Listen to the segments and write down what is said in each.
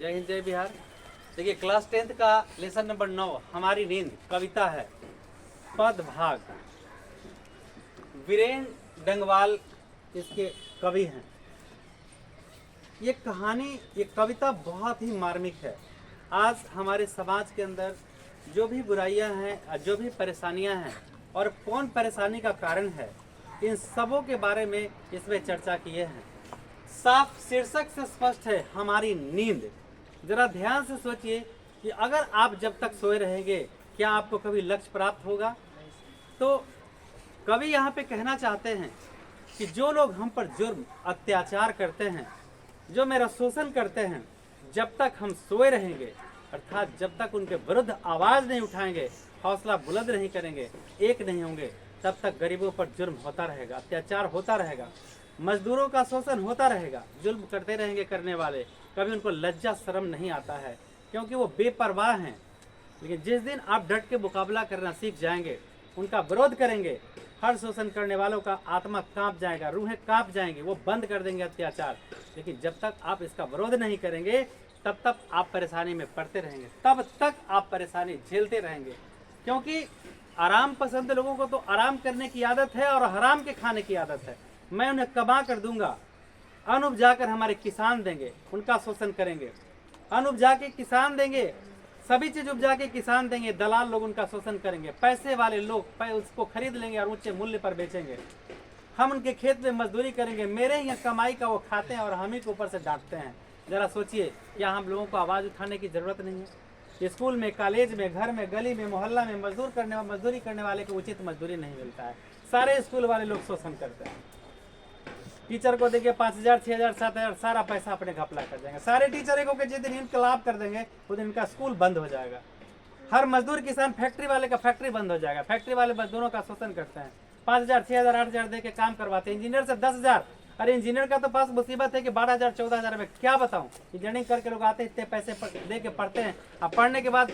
जय हिंद जय बिहार। देखिए क्लास 10th का लेसन नंबर 9 हमारी नींद कविता है। पद भाग। वीरेंद्र डंगवाल इसके कवि हैं। ये कहानी, ये कविता बहुत ही मार्मिक है। आज हमारे समाज के अंदर जो भी बुराइयां हैं, जो भी परेशानियां हैं और कौन परेशानी का कारण है, इन सबों के बारे में इसमें चर्चा किए हैं। साफ शीर्षक से स्पष्ट है, हमारी नींद। जरा ध्यान से सोचिए कि अगर आप जब तक सोए रहेंगे, क्या आपको कभी लक्ष्य प्राप्त होगा? तो कवि यहाँ पे कहना चाहते हैं कि जो लोग हम पर जुर्म अत्याचार करते हैं, जो मेरा शोषण करते हैं, जब तक हम सोए रहेंगे, अर्थात जब तक उनके विरुद्ध आवाज़ नहीं उठाएंगे, हौसला बुलंद नहीं करेंगे, एक नहीं होंगे, तब तक गरीबों पर जुर्म होता रहेगा, अत्याचार होता रहेगा, मजदूरों का शोषण होता रहेगा, जुल्म करते रहेंगे करने वाले। कभी उनको लज्जा शर्म नहीं आता है, क्योंकि वो बेपरवाह हैं। लेकिन जिस दिन आप डट के मुकाबला करना सीख जाएंगे, उनका विरोध करेंगे, हर शोषण करने वालों का आत्मा कांप जाएगा, रूहें कांप जाएंगी, वो बंद कर देंगे अत्याचार। लेकिन जब तक आप इसका विरोध नहीं करेंगे, तब तक आप परेशानी में पड़ते रहेंगे, तब तक आप परेशानी झेलते रहेंगे। क्योंकि आराम पसंद लोगों को तो आराम करने की आदत है और हराम के खाने की आदत है। मैं उन्हें कमा कर दूंगा, अन्न उपजाकर हमारे किसान देंगे, उनका शोषण करेंगे। अन्न उपजा के किसान देंगे, सभी चीज उपजा के किसान देंगे, दलाल लोग उनका शोषण करेंगे, पैसे वाले लोग उसको खरीद लेंगे और ऊंचे मूल्य पर बेचेंगे। हम उनके खेत में मजदूरी करेंगे, मेरे ही कमाई का वो खाते हैं और हम ही के ऊपर से डांटते हैं। जरा सोचिए, क्या हम लोगों को आवाज उठाने की जरूरत नहीं है? स्कूल में, कॉलेज में, घर में, गली में, मोहल्ला में मजदूरी करने वाले को उचित मजदूरी नहीं मिलता है। सारे स्कूल वाले लोग शोषण करते हैं। टीचर को देखिए 5,000, 6,000, 7,000 सारा पैसा अपने घपला कर देंगे। सारे टीचर को जिस दिन इनकलाब कर देंगे, उस दिन इनका स्कूल बंद हो जाएगा। हर मजदूर किसान, फैक्ट्री वाले का फैक्ट्री बंद हो जाएगा। फैक्ट्री वाले मजदूरों का शोषण करते हैं, 5,000, 6,000, 8,000 दे के काम करवाते हैं। इंजीनियर से 10,000। अरे इंजीनियर का तो पास मुसीबत है कि 12,000, 14,000 में क्या बताऊं। इंजीनियरिंग करके लोग आते, इतने पैसे दे के पढ़ते हैं, अब पढ़ने के बाद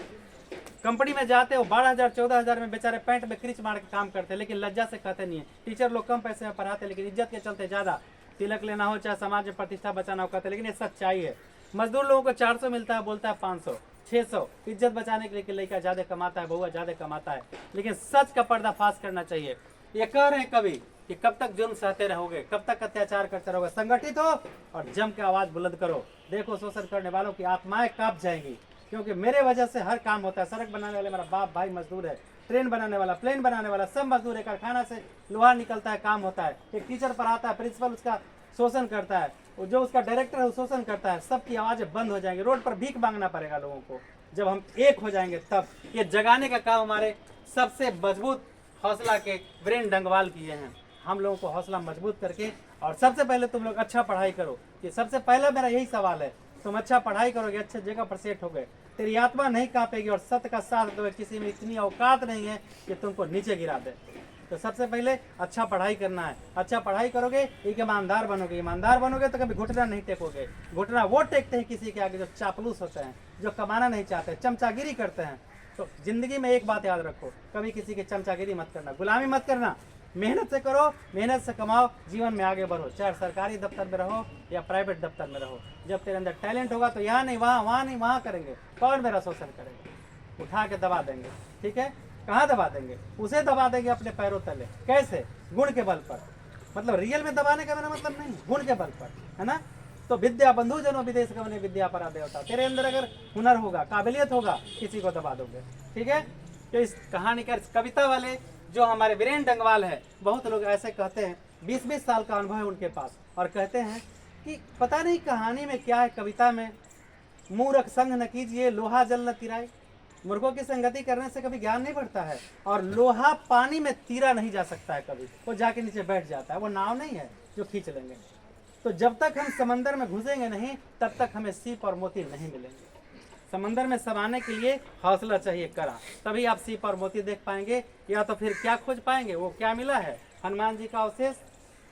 कंपनी में जाते हो 12,000, 14,000 में बेचारे पैंट में क्रीच मार के काम करते हैं, लेकिन लज्जा से कहते नहीं है। टीचर लोग कम पैसे में पढ़ाते हैं, लेकिन इज्जत के चलते ज्यादा, तिलक लेना हो चाहे समाज में प्रतिष्ठा बचाना हो कहते हैं, लेकिन ये सच्चाई है। मजदूर लोगों को 400 मिलता है, बोलता है 500, 600। इज्जत बचाने के लिए लड़का ज्यादा कमाता है, बहुआ ज्यादा कमाता है, लेकिन सच का पर्दाफाश करना चाहिए। ये कह रहे हैं कवि कि कब तक जुर्म सहते रहोगे, कब तक अत्याचार करते रहोगे? संगठित हो और जम के आवाज बुलंद करो। देखो शोषण करने वालों की आत्माएं कांप जाएंगी, क्योंकि मेरे वजह से हर काम होता है। सड़क बनाने वाले मेरा बाप भाई मजदूर है, ट्रेन बनाने वाला, प्लेन बनाने वाला, सब मजदूर है। कारखाना से लोहा निकलता है, काम होता है। एक टीचर पढ़ाता है, प्रिंसिपल उसका शोषण करता है, जो उसका डायरेक्टर है वो शोषण करता है। सबकी आवाज़ें बंद हो जाएंगी, रोड पर भीख मांगना पड़ेगा लोगों को। जब हम एक हो जाएंगे तब। ये जगाने का काम हमारे सबसे मजबूत हौसला के वीरेंद्र डंगवाल किए हैं। हम लोगों को हौसला मजबूत करके, और सबसे पहले तुम लोग अच्छा पढ़ाई करो। ये सबसे पहला मेरा यही सवाल है, तुम अच्छा पढ़ाई करोगे, अच्छे जगह पर सेट हो गए, तेरी आत्मा नहीं कांपेगी और सत्य का साथ दोगे। किसी में इतनी औकात नहीं है कि तुमको नीचे गिरा दे। तो सबसे पहले अच्छा पढ़ाई करना है। अच्छा पढ़ाई करोगे, एक ईमानदार बनोगे। ईमानदार बनोगे तो कभी घुटना नहीं टेकोगे। घुटना वो टेकते हैं किसी के आगे जो चापलूस होते हैं, जो कमाना नहीं चाहते, चमचागिरी करते हैं। तो जिंदगी में एक बात याद रखो, कभी किसी की चमचागिरी मत करना, गुलामी मत करना। मेहनत से करो, मेहनत से कमाओ, जीवन में आगे बढ़ो। चाहे सरकारी दफ्तर में रहो या प्राइवेट दफ्तर में रहो। जब तेरे अंदर टैलेंट होगा तो यहाँ नहीं वहाँ, वहाँ नहीं वहाँ करेंगे। कौन मेरा शोषण करेंगे? उठा के दबा देंगे। ठीक है, कहाँ दबा देंगे? उसे दबा देंगे अपने पैरों तले। कैसे? गुण के बल पर। मतलब रियल में दबाने का मेरा मतलब नहीं, गुण के बल पर, है ना। तो विद्या बंधु जनो विदेश गमने विद्या परा देवता। तेरे अंदर अगर हुनर होगा, काबिलियत होगा, किसी को दबा दोगे। ठीक है। तो इस कहानी का, कविता वाले जो हमारे वीरेंद्र डंगवाल है, बहुत लोग ऐसे कहते हैं, 20-20 साल का अनुभव है उनके पास, और कहते हैं कि पता नहीं कहानी में क्या है, कविता में, मूर्ख संग न कीजिए लोहा जल न तिराए। मूर्खों की संगति करने से कभी ज्ञान नहीं बढ़ता है। और लोहा पानी में तीरा नहीं जा सकता है, कभी वो जाके नीचे बैठ जाता है। वो नाव नहीं है जो खींच लेंगे। तो जब तक हम समंदर में घुसेंगे नहीं, तब तक हमें सीप और मोती नहीं मिलेंगे। समंदर में समाने के लिए हौसला चाहिए करा, तभी आप सीप और मोती देख पाएंगे। या तो फिर क्या खोज पाएंगे? वो क्या मिला है, हनुमान जी का अवशेष।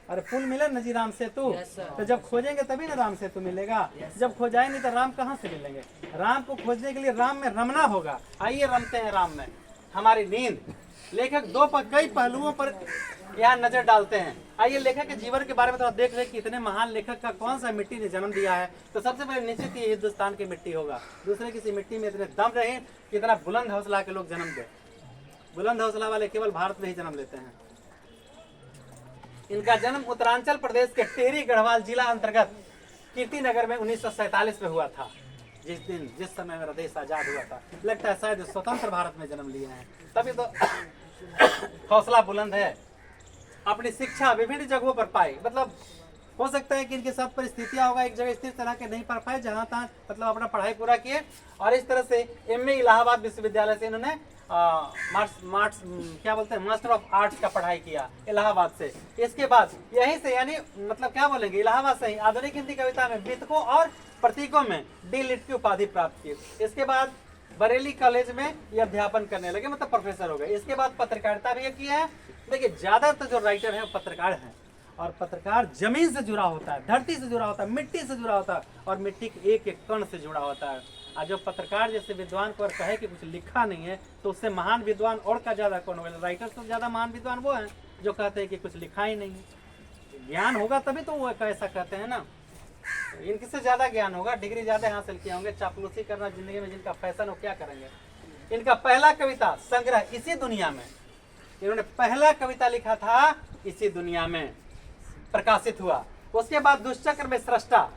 अरे पुल मिला न जी राम सेतु। तो जब खोजेंगे तभी ना राम सेतु मिलेगा। जब खोजाए नहीं तो राम कहाँ से मिलेंगे? राम को खोजने के लिए राम में रमना होगा। आइए रमते हैं राम में। हमारी नींद। लेखक कई पहलुओं पर यहाँ नजर डालते हैं। आइए लेखक के जीवन के बारे में थोड़ा देख रहे कि इतने महान लेखक का कौन सा मिट्टी ने जन्म दिया है। तो सबसे पहले निश्चित ही हिंदुस्तान की मिट्टी होगा। दूसरे किसी मिट्टी में इतने दम रहे कि इतना बुलंद हौसला के लोग जन्म दे। बुलंद हौसला वाले केवल भारत में ही जन्म लेते हैं। इनका जन्म उत्तरांचल प्रदेश के टेहरी गढ़वाल जिला अंतर्गत कीर्तिनगर में 1947 में हुआ था। जिस समय मेरा देश आजाद हुआ था, लगता है शायद स्वतंत्र भारत में जन्म लिए हैं, तभी तो हौसला बुलंद है। अपनी शिक्षा विभिन्न जगहों पर पाई, मतलब हो सकता है कि इनके साथ परिस्थितियां होगा, एक जगह स्थिर तरह के नहीं पढ़ पाए, जहां तहाँ मतलब अपना पढ़ाई पूरा किए। और इस तरह से एमए इलाहाबाद विश्वविद्यालय से इन्होंने मास्टर ऑफ आर्ट्स का पढ़ाई किया इलाहाबाद से। इसके बाद यहीं से, यानी मतलब क्या बोलेंगे, इलाहाबाद से ही आधुनिक हिंदी कविता में वितकों और प्रतीकों में डी.लिट की उपाधि प्राप्त की। इसके बाद बरेली कॉलेज में ये अध्यापन करने लगे, मतलब प्रोफेसर हो गए। इसके बाद पत्रकारिता भी किया है। देखिए ज्यादातर जो राइटर है वो पत्रकार हैं, और पत्रकार जमीन से जुड़ा होता है, धरती से जुड़ा होता है, मिट्टी से जुड़ा होता है, और मिट्टी के एक एक कण से जुड़ा होता है। और जो पत्रकार जैसे विद्वान को और कहे कि कुछ लिखा नहीं है, तो उससे महान विद्वान और का ज्यादा कौन होगा? राइटर से ज्यादा महान विद्वान वो है जो कहते हैं कि कुछ लिखा ही नहीं है। ज्ञान होगा तभी तो वो ऐसा कहते हैं ना। इनके से ज्यादा ज्ञान होगा, डिग्री ज्यादा हासिल किए होंगे, चापलूसी करना जिंदगी में जिनका फैशन हो, क्या करेंगे। इनका पहला कविता संग्रह इसी दुनिया में, इन्होंने पहला कविता लिखा था इसी दुनिया में, प्रकाशित हुआ। उसके बाद दुष्चक्र में सृष्टा,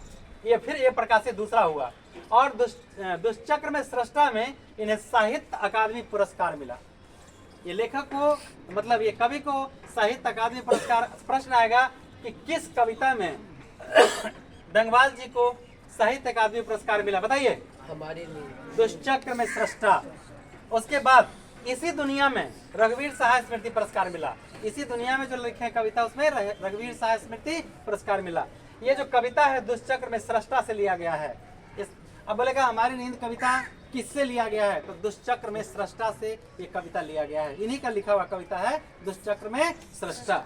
ये फिर ये प्रकाशित दूसरा हुआ। और दुष्चक्र में सृष्टा में इन्हें साहित्य अकादमी पुरस्कार मिला। ये लेखक को, मतलब ये कवि को साहित्य अकादमी पुरस्कार। प्रश्न आएगा कि किस कविता में डंगवाल जी को साहित्य अकादमी पुरस्कार मिला, बताइए। हमारे दुष्चक्र में सृष्टा। उसके बाद इसी दुनिया में रघुवीर सहाय स्मृति पुरस्कार मिला। इसी दुनिया में जो लिखे कविता उसमें रघुवीर सहाय स्मृति पुरस्कार मिला। ये जो कविता है दुष्चक्र में सृष्टा से लिया गया है। अब बोलेगा हमारी नींद कविता किससे लिया गया है, तो दुष्चक्र में सृष्टा से ये कविता लिया गया है। इन्हीं का लिखा हुआ कविता है दुष्चक्र में सृष्टा।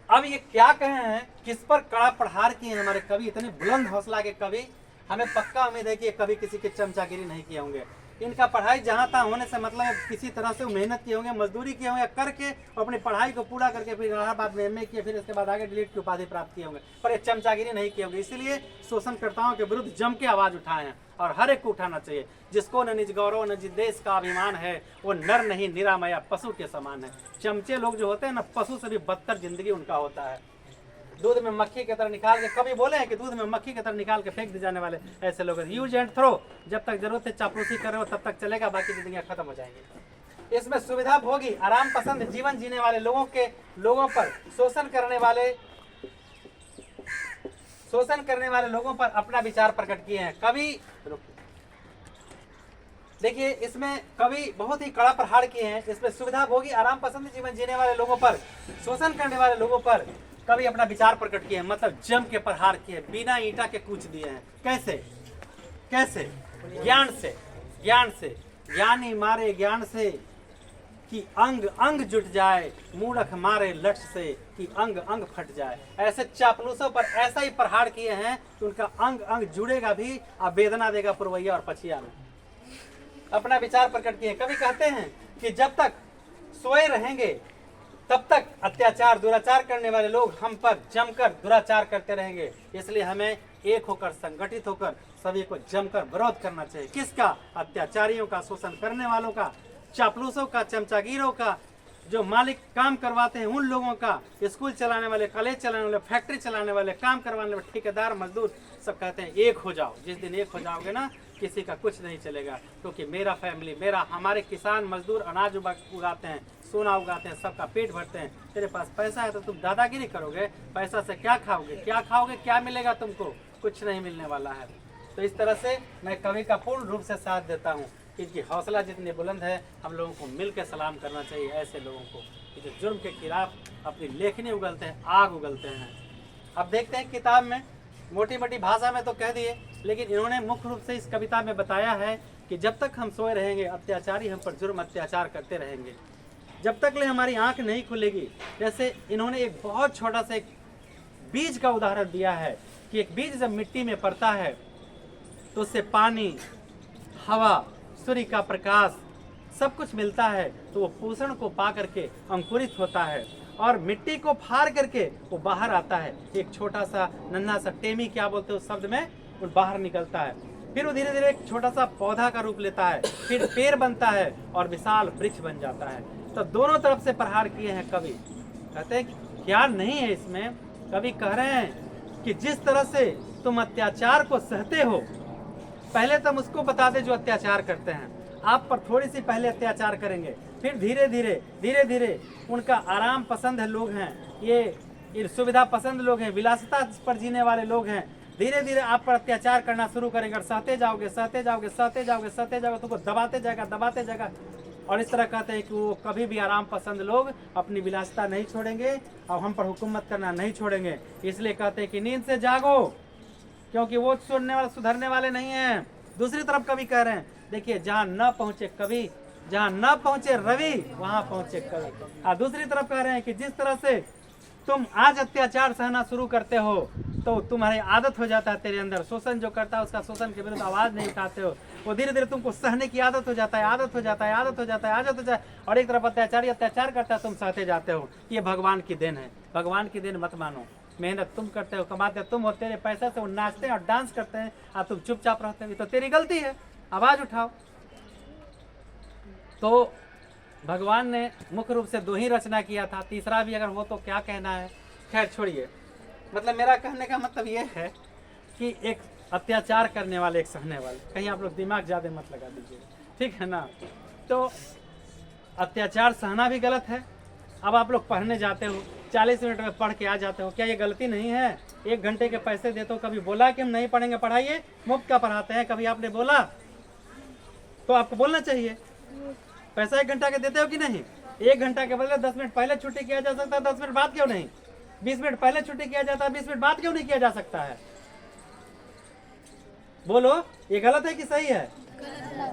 अब ये क्या कहे हैं, किस पर कड़ा प्रहार किए हैं हमारे कवि, इतने बुलंद हौसला के कवि। हमें पक्का उम्मीद है कि ये कवि किसी के चमचागिरी नहीं किए होंगे। इनका पढ़ाई जहाँ तहाँ होने से मतलब किसी तरह से मेहनत किए होंगे, मजदूरी किए होंगे, करके अपनी पढ़ाई को पूरा करके फिर इलाहाबाद में एमए किए, फिर इसके बाद आगे डी.लिट की उपाधि प्राप्त किए होंगे, पर ये चमचागिरी नहीं किए होंगे। इसीलिए शोषणकर्ताओं के विरुद्ध जम के आवाज उठाए हैं, और हर एक को उठाना चाहिए। जिसको न निज गौरव न जिस देश का अभिमान है, वो नर नहीं निरामया पशु के समान है। चमचे लोग जो होते हैं ना, पशु से भी बदतर जिंदगी उनका होता है। दूध में मक्खी की तरह निकाल के, कभी बोले हैं कि दूध में मक्खी की तरह निकाल के फेंक दिए जाने वाले ऐसे लोग, यूज एंड थ्रो। जब तक जरूरत है चापलूसी कर रहे हो तब तक चलेगा, बाकी जिंदगी खत्म हो जाएंगी। इसमें सुविधा भोगी, आराम पसंद जीवन जीने वाले लोगों पर शोषण करने वाले लोगों पर अपना विचार प्रकट किए हैं कवि। देखिए इसमें कवि बहुत ही कड़ा प्रहार किए हैं। इसमें सुविधा भोगी, आराम पसंद जीवन जीने वाले लोगों पर, शोषण करने वाले लोगों पर कवि अपना विचार प्रकट किए हैं, मतलब जम के प्रहार किए, बिना ईंटा के कूच दिए हैं। कैसे? ज्ञान से ज्ञानी मारे ज्ञान से कि अंग अंग जुट जाए, मूर्ख मारे लक्ष्य से कि अंग अंग फट जाए। ऐसे चापलूसों पर ऐसा ही प्रहार किए हैं कि उनका अंग अंग जुड़ेगा भी और वेदना देगा पुरवैया और पछिया में। अपना विचार प्रकट किए। कवि कहते हैं कि जब तक सोए रहेंगे तब तक अत्याचार दुराचार करने वाले लोग हम पर जमकर दुराचार करते रहेंगे। इसलिए हमें एक होकर, संगठित होकर सभी को जमकर विरोध करना चाहिए। किसका? अत्याचारियों का, शोषण करने वालों का, चापलूसों का, चमचागिरों का, जो मालिक काम करवाते हैं उन लोगों का, स्कूल चलाने वाले, कॉलेज चलाने वाले, फैक्ट्री चलाने वाले, काम करवाने वाले, ठेकेदार, मजदूर, सब कहते हैं एक हो जाओ। जिस दिन एक हो जाओगे ना, किसी का कुछ नहीं चलेगा, क्योंकि मेरा फैमिली, हमारे किसान मजदूर अनाज उगाते हैं, सोना उगाते हैं, सबका पेट भरते हैं। तेरे पास पैसा है तो तुम दादागिरी करोगे, पैसा से क्या खाओगे, क्या मिलेगा तुमको? कुछ नहीं मिलने वाला है। तो इस तरह से मैं कवि का पूर्ण रूप से साथ देता हूँ। इनकी हौसला जितनी बुलंद है, हम लोगों को मिल के सलाम करना चाहिए ऐसे लोगों को, कि जो जुर्म के खिलाफ अपनी लेखनी उगलते हैं, आग उगलते हैं। अब देखते हैं किताब में मोटी मोटी भाषा में तो कह दिए, लेकिन इन्होंने मुख्य रूप से इस कविता में बताया है कि जब तक हम सोए रहेंगे अत्याचारी हम पर जुर्म अत्याचार करते रहेंगे, जब तक ले हमारी आंख नहीं खुलेगी। जैसे इन्होंने एक बहुत छोटा सा एक बीज का उदाहरण दिया है कि एक बीज जब मिट्टी में पड़ता है तो उससे पानी, हवा, सूर्य का प्रकाश, सब कुछ मिलता है तो वो पोषण को पा करके अंकुरित होता है और मिट्टी को फाड़ करके वो बाहर आता है। एक छोटा सा नन्हा सा टेमी क्या बोलते हैं उस शब्द में, वो बाहर निकलता है। फिर वो धीरे धीरे एक छोटा सा पौधा का रूप लेता है, फिर पेड़ बनता है और विशाल वृक्ष बन जाता है। तो दोनों तरफ से प्रहार किए हैं कवि। कहते हैं कि क्या नहीं है इसमें। कवि कह रहे हैं कि जिस तरह से तुम अत्याचार को सहते हो, पहले तुम उसको बता दे जो अत्याचार करते हैं। आप पर थोड़ी सी पहले अत्याचार करेंगे, फिर धीरे धीरे उनका आराम पसंद है लोग हैं, ये सुविधा पसंद लोग हैं, विलासिता पर जीने वाले लोग हैं। धीरे धीरे आप पर अत्याचार करना शुरू करेंगे और सहते जाओगे तुमको दबाते जाएगा। और इस तरह कहते हैं कि वो कभी भी आराम पसंद लोग अपनी विलासिता नहीं छोड़ेंगे और हम पर हुकूमत करना नहीं छोड़ेंगे। इसलिए कहते हैं कि नींद से जागो, क्योंकि वो सुधरने वाले नहीं हैं। दूसरी तरफ कवि कह रहे हैं, देखिए जहाँ न पहुंचे कवि, जहाँ न पहुंचे रवि, वहां पहुंचे कवि। और दूसरी तरफ कह रहे हैं कि जिस तरह से तुम आज अत्याचार सहना शुरू करते हो तो तुम्हारी आदत हो जाता है, तेरे अंदर शोषण जो करता है उसका शोषण के विरुद्ध आवाज नहीं उठाते हो, वो धीरे धीरे तुमको सहने की आदत हो जाता है। और एक तरफ अत्याचार करता है, तुम सहते जाते हो। ये भगवान की देन है, भगवान की देन मत मानो। मेहनत तुम करते हो, कमाते तुम हो, तेरे पैसे से वो नाचते हैं और डांस करते हैं और तुम चुपचाप रहते हो, तो तेरी गलती है, आवाज उठाओ। तो भगवान ने मुख्य रूप से 2 ही रचना किया था, तीसरा भी अगर हो तो क्या कहना है। खैर छोड़िए, मतलब मेरा कहने का मतलब ये है कि एक अत्याचार करने वाले, एक सहने वाले, कहीं आप लोग दिमाग ज़्यादा मत लगा दीजिए, ठीक है ना। तो अत्याचार सहना भी गलत है। अब आप लोग पढ़ने जाते हो, 40 मिनट में पढ़ के आ जाते हो, क्या ये गलती नहीं है? 1 घंटे के पैसे देते हो, कभी बोला कि हम नहीं पढ़ेंगे, पढ़ाइए, मुफ्त का पढ़ाते हैं। कभी आपने बोला? तो आपको बोलना चाहिए। पैसा 1 घंटा के देते हो कि नहीं? 1 घंटा के बदले 10 मिनट पहले छुट्टी किया जा सकता है, 10 मिनट बाद क्यों नहीं? 20 मिनट पहले छुट्टी किया जाता है, 20 मिनट बाद क्यों नहीं किया जा सकता है? बोलो, ये गलत है कि सही है?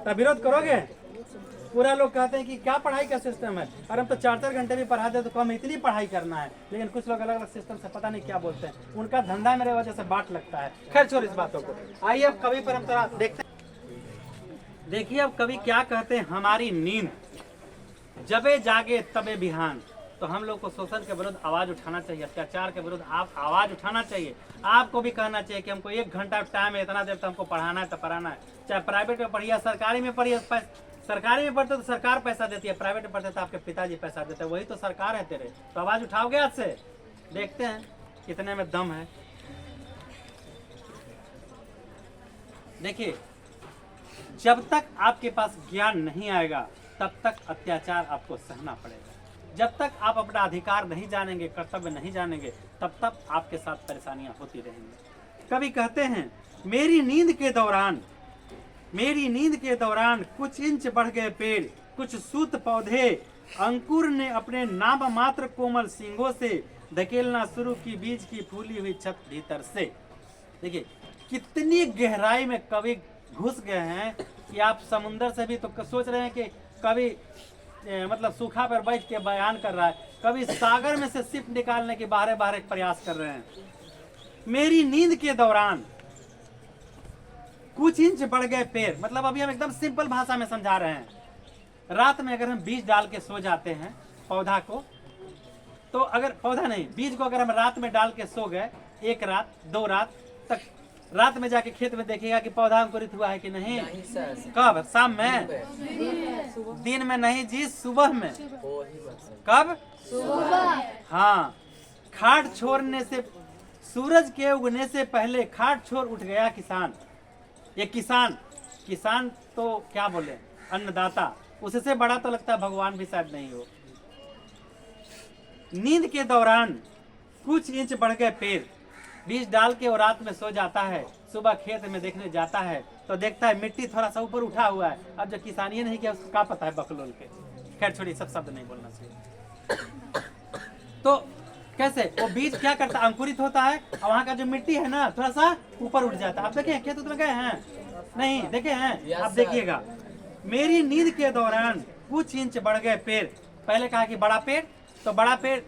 तब विरोध करोगे? पूरा लोग कहते हैं कि क्या पढ़ाई का सिस्टम है, और हम तो 4-4 घंटे भी पढ़ा दे तो हमें इतनी पढ़ाई करना है। लेकिन कुछ लोग अलग अलग सिस्टम से पता नहीं क्या बोलते हैं, उनका धंधा मेरे वजह से बाट लगता है। खैर छोड़ इस बातों को, आइए अब कवि परंपरा देखते हैं। देखिए अब कवि क्या कहते हैं, हमारी नींद जबे जागे तबे बिहान। तो हम लोग को शोषण के विरुद्ध आवाज उठाना चाहिए, अत्याचार के विरुद्ध आप आवाज उठाना चाहिए। आपको भी कहना चाहिए कि हमको 1 घंटा टाइम है, इतना देर तक हमको पढ़ाना है तो पढ़ाना है। चाहे प्राइवेट में पढ़िए, सरकारी में पढ़िए। सरकारी में पढ़ते तो सरकार पैसा देती है, प्राइवेट में पढ़ते तो आपके पिताजी पैसा देते हैं, वही तो सरकार है तेरे। तो आवाज उठाओगे आज से? देखते हैं कितने में दम है। देखिए, जब तक आपके पास ज्ञान नहीं आएगा तब तक अत्याचार आपको सहना पड़ेगा। जब तक आप अपना अधिकार नहीं जानेंगे, कर्तव्य नहीं जानेंगे, तब तक आपके साथ परेशानियां होती रहेंगी। कवि कहते हैं, मेरी नींद के दौरान कुछ इंच बढ़ गए पेड़, कुछ सूत पौधे, अंकुर ने अपने नाम मात्र कोमल सींगों से धकेलना शुरू की बीज की फूली हुई छत भीतर से। देखिए कितनी गहराई में कवि घुस गए हैं कि आप समुंदर से भी तो सोच रहे हैं कि कवि मतलब सूखा पर बैठ के बयान कर रहा है, कवि सागर में से सिप निकालने के बाहर एक प्रयास कर रहे हैं। मेरी नींद के दौरान कुछ इंच बढ़ गए पेड़, मतलब अभी हम एकदम सिंपल भाषा में समझा रहे हैं। रात में अगर हम बीज डाल के सो जाते हैं पौधा को, तो अगर पौधा नहीं, बीज को अगर हम रात में डाल के सो गए, 1 रात 2 रात तक, रात में जाके खेत में देखिएगा कि पौधा अंकुरित हुआ है कि नहीं। कब? शाम में? दिन में नहीं जी, सुबह में। कब? सुबह। हाँ, खाट छोड़ने से, सूरज के उगने से पहले खाट छोड़ उठ गया किसान। ये किसान तो क्या बोले, अन्नदाता, उससे बड़ा तो लगता है भगवान भी शायद नहीं हो। नींद के दौरान कुछ इंच बढ़ गए पेड़, बीज डाल के और रात में सो जाता है, सुबह खेत में देखने जाता है तो देखता है मिट्टी थोड़ा सा ऊपर उठा हुआ है। अब जो किसानी नहीं किया उसको क्या पता है बकलोल के। खैर छोड़िए, सब शब्द नहीं बोलना चाहिए। तो कैसे वो बीज क्या करता है, अंकुरित होता है और वहाँ का जो मिट्टी है ना थोड़ा सा ऊपर उठ जाता है। आप देखे खेत में गए हैं? नहीं देखे हैं? आप देखिएगा, मेरी नींद के दौरान कुछ इंच बढ़ गए पेड़। पहले कहा कि बड़ा पेड़, तो बड़ा पेड़,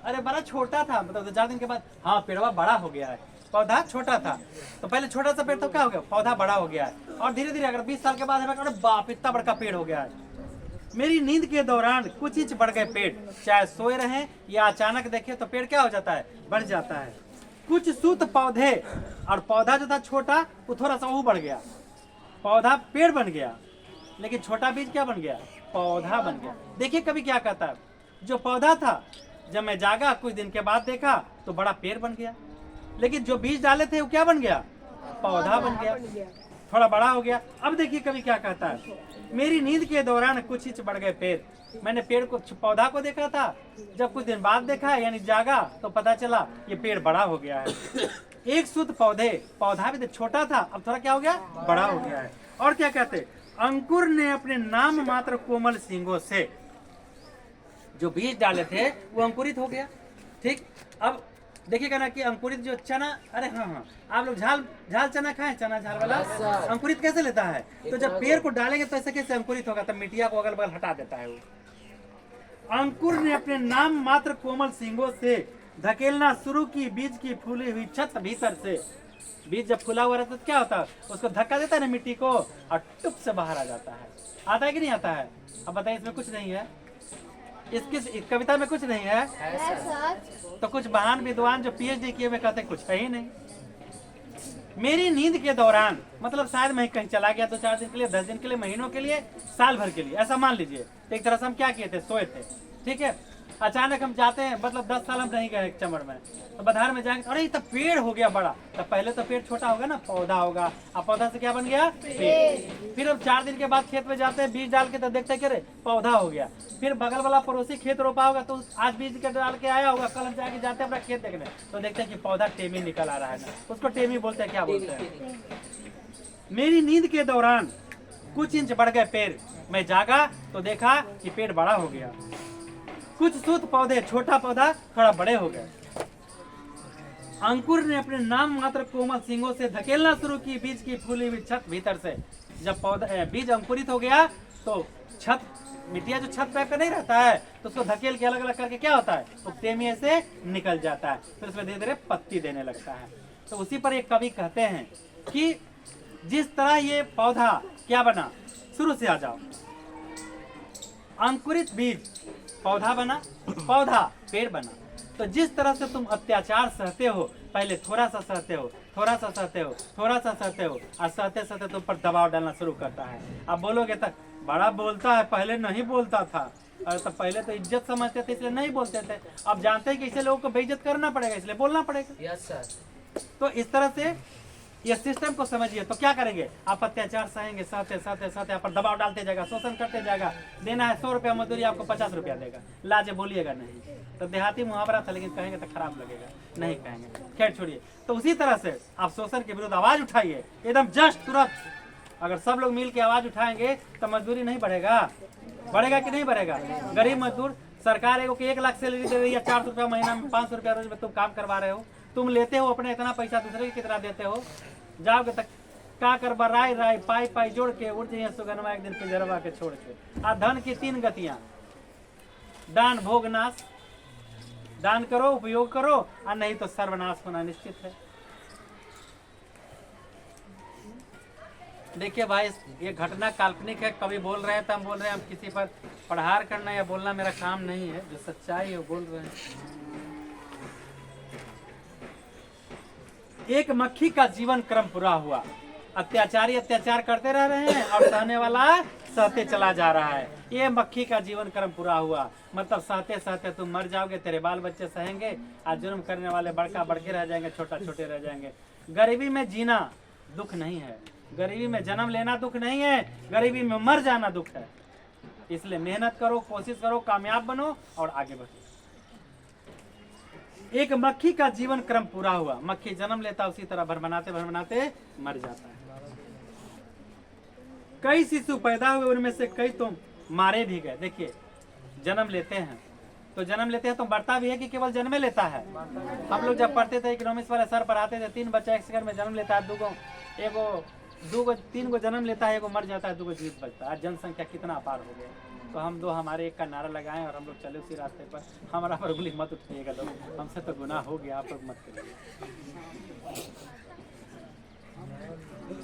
अरे बड़ा छोटा था, मतलब 4 दिन के बाद हाँ पेड़वा बड़ा हो गया है। पौधा छोटा था तो पहले छोटा सा पेड़, तो क्या हो गया, पौधा बड़ा हो गया है। और धीरे धीरे अगर 20 साल के बाद अरे बाप इतना बड़का पेड़ हो गया है। मेरी नींद के दौरान कुछ इंच बढ़ गए पेड़, चाहे सोए रहें या अचानक देखे तो पेड़ क्या हो जाता है, बढ़ जाता है। कुछ सूत पौधे, और पौधा जो था छोटा वो थोड़ा सा वो बढ़ गया, पौधा पेड़ बन गया, लेकिन छोटा बीज क्या बन गया, पौधा बन गया। देखिए कभी क्या कहता है, जो पौधा था जब मैं जागा कुछ दिन के बाद देखा तो बड़ा पेड़ बन गया, लेकिन जो बीज डाले थे वो क्या बन गया, पौधा बन गया, थोड़ा बड़ा हो गया। अब देखिए कभी क्या कहता है, मेरी नींद के दौरान कुछ इंच बढ़ गए पेड़, मैंने पेड़ को पौधा को देखा था, जब कुछ दिन बाद देखा यानी जागा तो पता चला ये पेड़ बड़ा हो गया है। एक सूत पौधे, पौधा भी तो छोटा था अब थोड़ा क्या हो गया, बड़ा हो गया है। और क्या कहते, अंकुर ने अपने नाम मात्र कोमल सींगों से, जो बीज डाले थे वो अंकुरित हो गया। ठीक, अब देखिएगा ना कि अंकुरित जो चना, अरे हाँ, आप लोग झाल चना खाएं, चना झाल वाला अंकुरित कैसे लेता है, तो जब पेड़ को डालेंगे तो ऐसे कैसे अंकुरित होगा, तब मिट्टिया को अगल बगल हटा देता है वो। अंकुर ने अपने नाम मात्र कोमल सींगों से धकेलना शुरू की बीज की फूली हुई छत भीतर से। बीज जब फूला हुआ रहता है तो क्या होता है, उसको धक्का देता है ना मिट्टी को और टुप से बाहर आ जाता है। आता है कि नहीं आता है? अब बताइए, इसमें कुछ नहीं है, इस कविता में कुछ नहीं है, तो कुछ महान विद्वान जो पीएचडी किए हुए कहते हैं कुछ है ही नहीं। मेरी नींद के दौरान मतलब शायद मैं कहीं चला गया 2-4 दिन के लिए, 10 दिन के लिए, महीनों के लिए, साल भर के लिए, ऐसा मान लीजिए। तो एक तरह से हम क्या किए थे, सोए थे, ठीक है। अचानक हम जाते हैं, मतलब 10 साल हम नहीं गए चमड़ में, तो बधार में जाएंगे, अरे ये तो पेड़ हो गया बड़ा। तो पहले तो पेड़ छोटा होगा ना, पौधा होगा, अब पौधा से क्या बन गया, पेड़। फिर अब 4 दिन के बाद खेत में जाते हैं, बीज डाल के तो देखते हैं कि अरे पौधा हो गया। फिर बगल वाला पड़ोसी खेत रोपा होगा तो आज बीज के डाल के आया होगा, कल हम जाके जाते हैं अपना खेत देखने, तो देखते हैं कि पौधा टेमी निकल आ रहा है ना, उसको टेमी बोलते हैं, क्या बोलते हैं। मेरी नींद के दौरान कुछ इंच बढ़ गए पेड़, मैं जागा तो देखा कि पेड़ बड़ा हो गया। कुछ सूत पौधे, छोटा पौधा थोड़ा बड़े हो गए। अंकुर ने अपने नाम मात्र कोमल सींगों से धकेलना शुरू की बीज की फूली हुई छत भीतर से। जब पौधा बीज अंकुरित हो गया तो छत, मिट्टिया जो छत टाइप का नहीं रहता है, तो उसको धकेल के अलग अलग करके क्या होता है, तो टेमी से निकल जाता है, फिर उसमें धीरे धीरे पत्ती देने लगता है। तो उसी पर एक कवि कहते हैं कि जिस तरह ये पौधा क्या बना, शुरू से आ जाओ, अंकुरित बीज पौधा बना, पौधा पेड़ बना। तो जिस तरह से तुम अत्याचार सहते हो, पहले थोड़ा सा सहते हो, थोड़ा सा सहते हो, थोड़ा सा सहते हो, और सहते सहते तुम पर दबाव डालना शुरू करता है। अब बोलोगे तक बड़ा बोलता है, पहले नहीं बोलता था, और तो पहले तो इज्जत समझते थे इसलिए नहीं बोलते थे, अब जानते हैं कि इसे लोगों को बेइज्जत करना पड़ेगा इसलिए बोलना पड़ेगा। Yes sir. तो इस तरह से ये सिस्टम को समझिए। तो क्या करेंगे, आप अत्याचार सहेंगे, सहते सहते सहते आप पर दबाव डालते जाएगा, शोषण करते जाएगा। देना है 100 रुपया मजदूरी, आपको 50 रुपया देगा, लाजे बोलिएगा नहीं। तो देहाती मुहावरा था, लेकिन कहेंगे तो खराब लगेगा, नहीं कहेंगे, खैर छोड़िए। तो उसी तरह से आप शोषण के विरुद्ध आवाज उठाइए, एकदम जस्ट तुरंत। अगर सब लोग मिल के आवाज उठाएंगे तो मजदूरी नहीं बढ़ेगा, बढ़ेगा कि नहीं बढ़ेगा। गरीब मजदूर, सरकार एगो कि 1 लाख सैलरी दे रही है, 400 रुपया महीना में, 500 रुपया रोज में तुम काम करवा रहे हो, तुम लेते हो अपने इतना पैसा, दूसरे की कितना देते हो। जाओगे तक का कर बराई राय पाई पाई जोड़ के उड़ जाइए सुगनमा एक दिन पिजरवा के छोड़ के। आ धन की 3 गतियां, दान भोग नाश, दान करो, उपयोग करो, और नहीं तो सर्वनाश होना निश्चित है। देखिए भाई, ये घटना काल्पनिक है, कभी बोल रहे हैं तो हम बोल रहे हैं, हम किसी पर प्रहार करना या बोलना मेरा काम नहीं है, जो सच्चाई है वो बोल रहे हैं। एक मक्खी का जीवन क्रम पूरा हुआ। अत्याचारी अत्याचार करते रह रहे हैं और सहने वाला सहते चला जा रहा है। ये मक्खी का जीवन क्रम पूरा हुआ, मतलब सहते सहते तुम मर जाओगे, तेरे बाल बच्चे सहेंगे, आज जुर्म करने वाले बड़का बड़के रह जाएंगे, छोटा छोटे रह जाएंगे। गरीबी में जीना दुख नहीं है, गरीबी में जन्म लेना दुख नहीं है, गरीबी में मर जाना दुख है। इसलिए मेहनत करो, कोशिश करो, कामयाब बनो और आगे बढ़ो। एक मक्खी का जीवन क्रम पूरा हुआ। मक्खी जन्म लेता, उसी तरह भरमनाते भरमनाते मर जाता है। कई शिशु पैदा हुए, उनमें से कई तो मारे भी गए। देखिए, जन्म लेते हैं तो जन्म लेते हैं तो बढ़ता भी है कि केवल जन्मे लेता है। हम लोग जब पढ़ते थे इकोनॉमिक्स वाले सर पढ़ाते थे, 3 बच्चा 1 सेकंड में जन्म लेता है, 3 गो जन्म लेता है, 1 मर जाता है, 2 गो जीवित बचता है। जनसंख्या कितना अपार हो गया। तो हम 2 हमारे 1 का नारा लगाएं और हम लोग चले उसी रास्ते पर। हमारा पर उंगली मत उठाइएगा लोग, हमसे तो गुनाह हो गया, आप लोग मत करिए।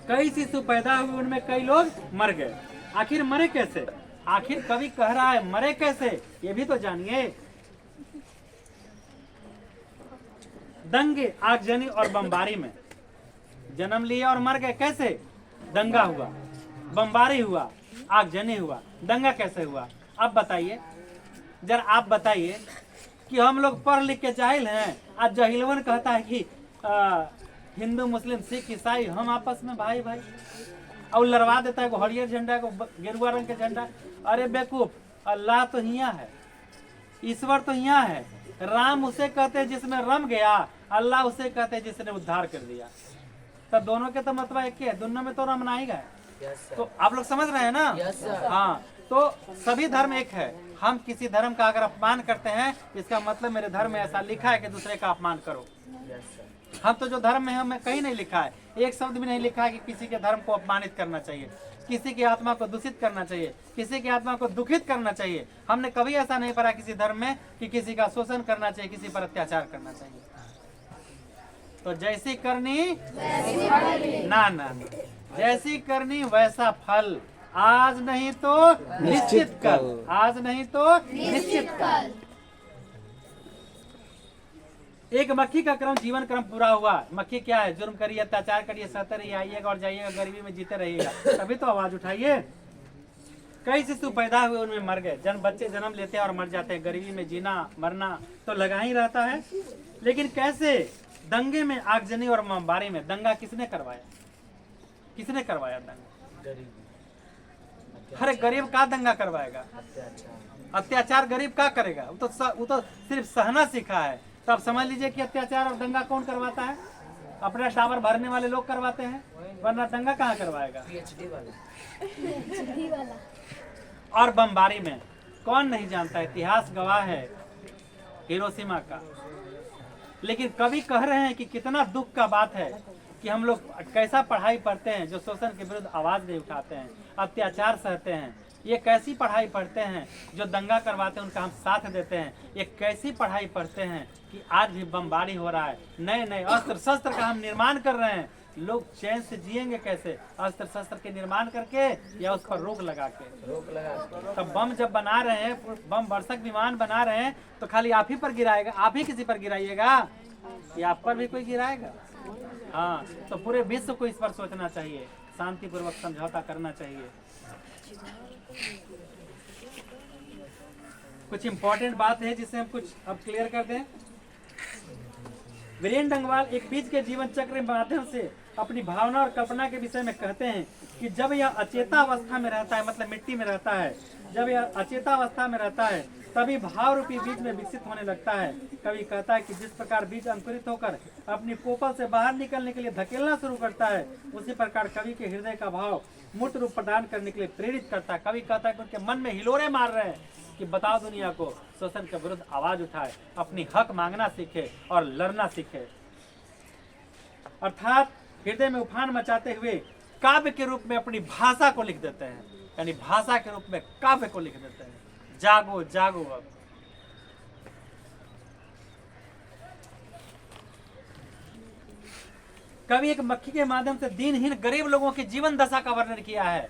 कई शिशु पैदा हुए, उनमें कई लोग मर गए। आखिर मरे कैसे? आखिर कवि कह रहा है मरे कैसे, ये भी तो जानिए। दंगे, आगजनी और बमबारी में जन्म लिया और मर गए। कैसे? दंगा हुआ, बमबारी हुआ, आगजनी हुआ, दंगा कैसे हुआ? अब बताइए, जरा आप बताइए कि हम लोग पढ़ लिख के जाहिल हैं। आज जाहिलवन कहता है कि हिंदू मुस्लिम सिख ईसाई हम आपस में भाई भाई, और लड़वा देता है को हरियर झंडा को गेरुआ रंग के झंडा। अरे बेवकूफ, अल्लाह तो हियाँ है, ईश्वर तो हियाँ है। राम उसे कहते हैं जिसमें रम गया, अल्लाह उसे कहते हैं जिसने उद्धार कर दिया। तब दोनों के तो मतलब एक ही है, दोनों में तो रमना ही गए। तो आप लोग समझ रहे हैं ना? हाँ, तो सभी धर्म एक है। हम किसी धर्म का अगर अपमान करते हैं, इसका मतलब मेरे धर्म में ऐसा लिखा है कि दूसरे का अपमान करो। हम तो जो धर्म में है, हमें कहीं नहीं लिखा है, एक शब्द भी नहीं लिखा है कि किसी के धर्म को अपमानित करना चाहिए, किसी की आत्मा को दूषित करना चाहिए, किसी की आत्मा को दुखित करना चाहिए। हमने कभी ऐसा नहीं पढ़ा किसी धर्म में कि किसी का शोषण करना चाहिए, किसी पर अत्याचार करना चाहिए। तो जैसी करनी ना ना, जैसी करनी वैसा फल, आज नहीं तो निश्चित कल, आज नहीं तो निश्चित कल। एक मक्खी का क्रम जीवन क्रम पूरा हुआ। मक्खी क्या है? जुर्म करिए, अत्याचार करिए, सहते रहिए, आइएगा और जाइएगा, गरीबी में जीते रहिएगा, तभी तो आवाज उठाइए। कई शिशु पैदा हुए, उनमें मर गए। बच्चे जन्म लेते हैं और मर जाते हैं। गरीबी में जीना मरना तो लगा ही रहता है। लेकिन कैसे? दंगे में, आगजनी और बमबारी में। दंगा किसने करवाया? किसने करवाया दंगा? हर गरीब का दंगा करवाएगा? अत्याचार गरीब का करेगा? वो तो सिर्फ सहना सीखा है। तो आप समझ लीजिए कि अत्याचार और दंगा कौन करवाता है? अपना टावर भरने वाले लोग करवाते हैं, वरना दंगा कहाँ करवाएगा? और बमबारी में कौन नहीं जानता, इतिहास गवाह है हिरोशिमा का। लेकिन कवि कह रहे हैं कि कितना दुख का बात है कि हम लोग कैसा पढ़ाई पढ़ते हैं जो शोषण के विरुद्ध आवाज नहीं उठाते हैं, अत्याचार सहते हैं। ये कैसी पढ़ाई पढ़ते हैं जो दंगा करवाते हैं उनका हम साथ देते हैं। ये कैसी पढ़ाई पढ़ते हैं कि आज भी बमबारी हो रहा है, नए नए अस्त्र शस्त्र का हम निर्माण कर रहे हैं। लोग चैन से जिएंगे कैसे? अस्त्र शस्त्र के निर्माण करके या उस पर रोक लगा के? तब बम जब बना रहे हैं, बम वर्षक विमान बना रहे हैं, तो खाली आप ही पर गिराएगा? आप ही किसी पर गिराइएगा या आप पर भी कोई गिराएगा? हाँ, तो पूरे विश्व को इस पर सोचना चाहिए, शांतिपूर्वक समझौता करना चाहिए। कुछ इंपॉर्टेंट बात है जिसे हम कुछ अब क्लियर कर दें। वीरेंद्र डंगवाल एक बीज के जीवन चक्र के माध्यम से अपनी भावना और कल्पना के विषय में कहते हैं कि जब यह अचेता अवस्था में रहता है, मतलब मिट्टी में रहता है, जब यह अचेता अवस्था में रहता है तभी भाव रूपी बीज में विकसित होने लगता है। कवि कहता है कि जिस प्रकार बीज अंकुरित होकर अपनी पोपल से बाहर निकलने के लिए धकेलना शुरू करता है, उसी प्रकार कवि के हृदय का भाव मूर्त रूप प्रदान करने के लिए प्रेरित करता है। कवि कहता है कि उनके मन में हिलोरे मार रहे हैं कि बताओ दुनिया को, शोषण के विरुद्ध आवाज उठाए, अपनी हक मांगना सीखे और लड़ना सीखे। अर्थात हृदय में उफान मचाते हुए काव्य के रूप में अपनी भाषा को लिख देते हैं, यानी भाषा के रूप में काव्य को लिख देते हैं। जागो जागो अब। कवि एक मक्खी के माध्यम से दीनहीन गरीब लोगों की जीवन दशा का वर्णन किया है।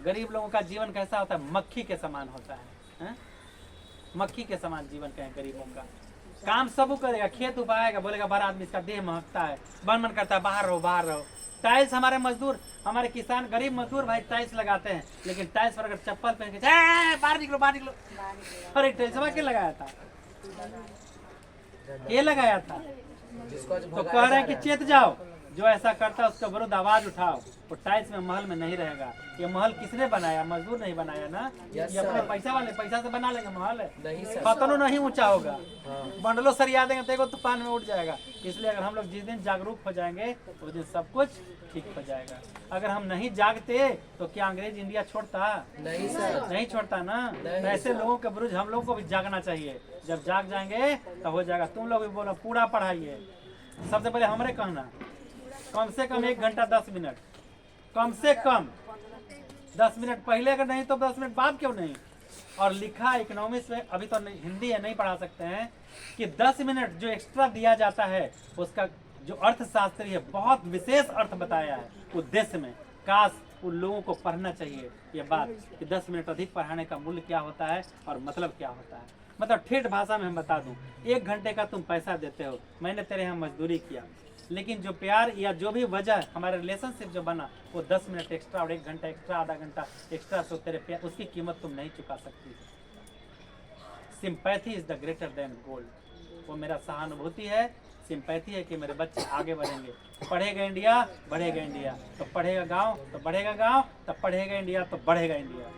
गरीब लोगों का जीवन कैसा होता है? मक्खी के समान होता है, मक्खी के समान जीवन कहें गरीबों का। काम सब करेगा, खेत उपाएगा, बोलेगा बड़ा आदमी इसका देह महकता है, मन करता है बाहर रहो बाहर रहो। टाइल्स हमारे मजदूर, हमारे किसान गरीब मजदूर भाई टाइल्स लगाते हैं, लेकिन टाइल्स पर अगर चप्पल पहन के बाहर निकलो बाहर निकलो, अरे टाइल्स के लगाया था, ये लगाया था। तो कह रहे हैं कि चेत जाओ, जो ऐसा करता है उसका विरुद्ध आवाज उठाओ। वो टाइल्स में महल में नहीं रहेगा। ये महल किसने बनाया? मजदूर नहीं बनाया ना, ये अपने पैसा वाले पैसा से बना लेंगे महल। खतनो नहीं ऊंचा होगा, बंडलो सरिया देंगे तो तूफान में उठ जाएगा। इसलिए अगर हम लोग जिस दिन जागरूक हो जाएंगे उस दिन सब कुछ ठीक हो जाएगा। अगर हम नहीं जागते तो क्या अंग्रेज इंडिया छोड़ता? नहीं सर, नहीं छोड़ता ना। ऐसे लोगों के विरुद्ध हम लोग को भी जागना चाहिए। जब जाग जाएंगे तो हो जाएगा। तुम लोग भी बोलो पूरा पढ़ाइए। सबसे पहले हमारे कहना कम से कम 1 घंटा 10 मिनट, कम से कम 10 मिनट पहले, अगर नहीं तो 10 मिनट बाद क्यों नहीं। और लिखा इकोनॉमिक्स में, अभी तो हिंदी है नहीं पढ़ा सकते हैं, कि 10 मिनट जो एक्स्ट्रा दिया जाता है उसका जो अर्थशास्त्री है बहुत विशेष अर्थ बताया है उद्देश्य में। काश उन लोगों को पढ़ना चाहिए ये बात कि 10 मिनट अधिक पढ़ाने का मूल्य क्या होता है और मतलब क्या होता है। मतलब ठेठ भाषा में हम बता दूं, 1 घंटे का तुम पैसा देते हो, मैंने तेरे यहाँ मजदूरी किया, लेकिन जो प्यार या जो भी वजह हमारे रिलेशनशिप जो बना वो 10 मिनट एक्स्ट्रा और 1 घंटा एक्स्ट्रा, आधा घंटा एक्स्ट्रा, तो तेरे प्यार उसकी कीमत तुम नहीं चुका सकती। Sympathy is the greater than gold. वो मेरा सहानुभूति है, सिंपैथी है कि मेरे बच्चे आगे बढ़ेंगे। पढ़ेगा इंडिया बढ़ेगा इंडिया, तो पढ़ेगा गांव तो बढ़ेगा गांव, तो पढ़ेगा इंडिया तो बढ़ेगा इंडिया।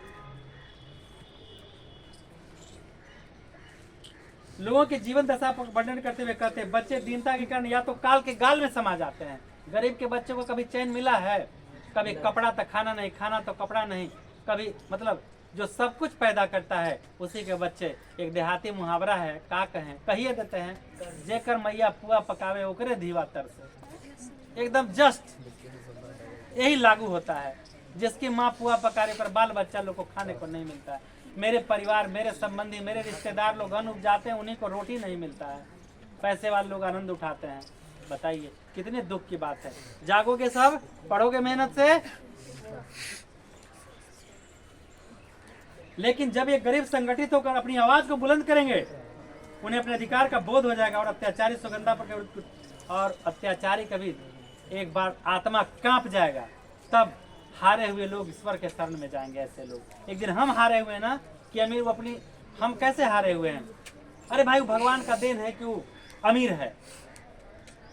लोगों की जीवन दशा पर वर्णन करते हुए कहते हैं बच्चे दीनता के कारण या तो काल के गाल में समा जाते हैं। गरीब के बच्चे को कभी चैन मिला है? कभी कपड़ा तो खाना नहीं, खाना तो कपड़ा नहीं, कभी मतलब जो सब कुछ पैदा करता है उसी के बच्चे। एक देहाती मुहावरा है, का कहें कहिए देते हैं, जेकर मैया पुआ पकावे ओकरे धीवा तरसे। एकदम जस्ट यही लागू होता है। जिसकी माँ पुआ पकाने पर बाल बच्चा लोग को खाने को नहीं मिलता है। मेरे परिवार, मेरे संबंधी, मेरे रिश्तेदार लोग अन्न उपजाते हैं, उन्हीं को रोटी नहीं मिलता है। पैसे वाले लोग आनंद उठाते हैं। बताइए कितने दुख की बात है। जागोगे सब, पढ़ोगे मेहनत से, लेकिन जब ये गरीब संगठित होकर अपनी आवाज को बुलंद करेंगे, उन्हें अपने अधिकार का बोध हो जाएगा और अत्याचारी सुगंधा पर और अत्याचारी कभी एक बार आत्मा कांप जाएगा, तब हारे हुए लोग ईश्वर के शरण में जाएंगे। ऐसे लोग एक दिन हम हारे हुए ना कि अमीर वो अपनी, हम कैसे हारे हुए हैं? अरे भाई भगवान का देन है कि वो अमीर है,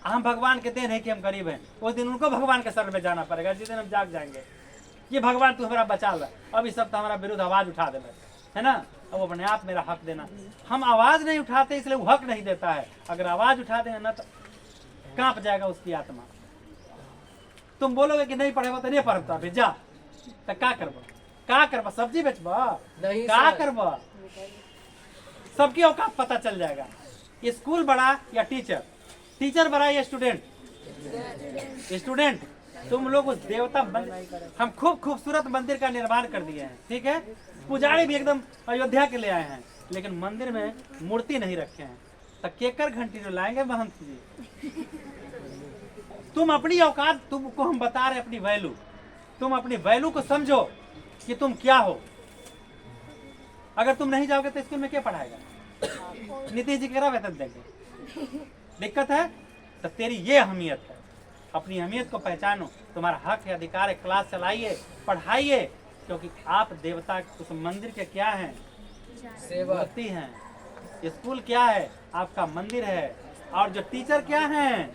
हम भगवान के देन है कि हम गरीब हैं। उस दिन उनको भगवान के शरण में जाना पड़ेगा। जिस दिन हम जाग जाएंगे ये भगवान तू हमारा बचा ला, अब इस सब तो हमारा विरुद्ध आवाज उठा देना है ना, अब वो अपने आप मेरा हक देना। हम आवाज नहीं उठाते इसलिए वो हक नहीं देता है। अगर आवाज उठा देंगे ना तो कांप जाएगा उसकी आत्मा। तुम बोलोगे कि नहीं पढ़ेगा तो नहीं पढ़ता, जा तो क्या करबा, सब्जी बेचबा, क्या करबा, सबकी औकात पता चल जाएगा। स्कूल बड़ा या टीचर, टीचर बड़ा या स्टूडेंट, स्टूडेंट। तुम लोग उस देवता हम खूब खूबसूरत मंदिर का निर्माण कर दिए हैं, ठीक है, पुजारी भी एकदम अयोध्या के ले आए हैं, लेकिन मंदिर में मूर्ति नहीं रखे हैं। तो केकर घंटी जो लाएंगे महंत जी? तुम अपनी औकात, तुमको हम बता रहे अपनी वैल्यू, तुम अपनी वैल्यू को समझो कि तुम क्या हो। अगर तुम नहीं जाओगे तो स्कूल में क्या पढ़ाएगा? नीतीश जी केरा वेतन देंगे? दिक्कत है। तो तेरी ये अहमियत है, अपनी अहमियत को पहचानो। तुम्हारा हक है, अधिकार है, क्लास चलाइए, पढ़ाइए, क्योंकि आप देवता उस मंदिर के क्या हैं? सेवक हैं। स्कूल क्या है? आपका मंदिर है। और जो टीचर क्या हैं?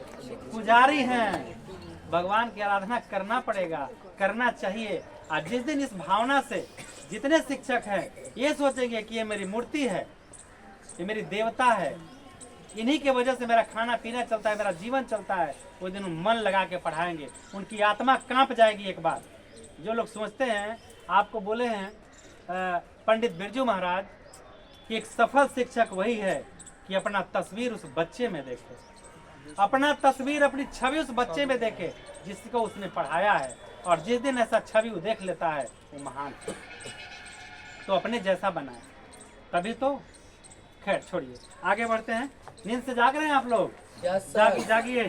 पुजारी हैं। भगवान की आराधना करना पड़ेगा, करना चाहिए। और जिस दिन इस भावना से जितने शिक्षक हैं ये सोचेंगे कि ये मेरी मूर्ति है, ये मेरी देवता है, इन्हीं के वजह से मेरा खाना पीना चलता है, मेरा जीवन चलता है, वो दिन मन लगा के पढ़ाएंगे, उनकी आत्मा कांप जाएगी। एक बार जो लोग सोचते हैं, आपको बोले हैं पंडित बिरजू महाराज कि एक सफल शिक्षक वही है कि अपना तस्वीर उस बच्चे में देखे, अपना तस्वीर, अपनी छवि उस बच्चे में देखे जिसको उसने पढ़ाया है। और जिस दिन ऐसा छवि वो देख लेता है वो महान है। तो अपने जैसा बनाए, तभी तो। खैर छोड़िए, आगे बढ़ते हैं। नींद से जाग रहे हैं आप लोग? जागिए।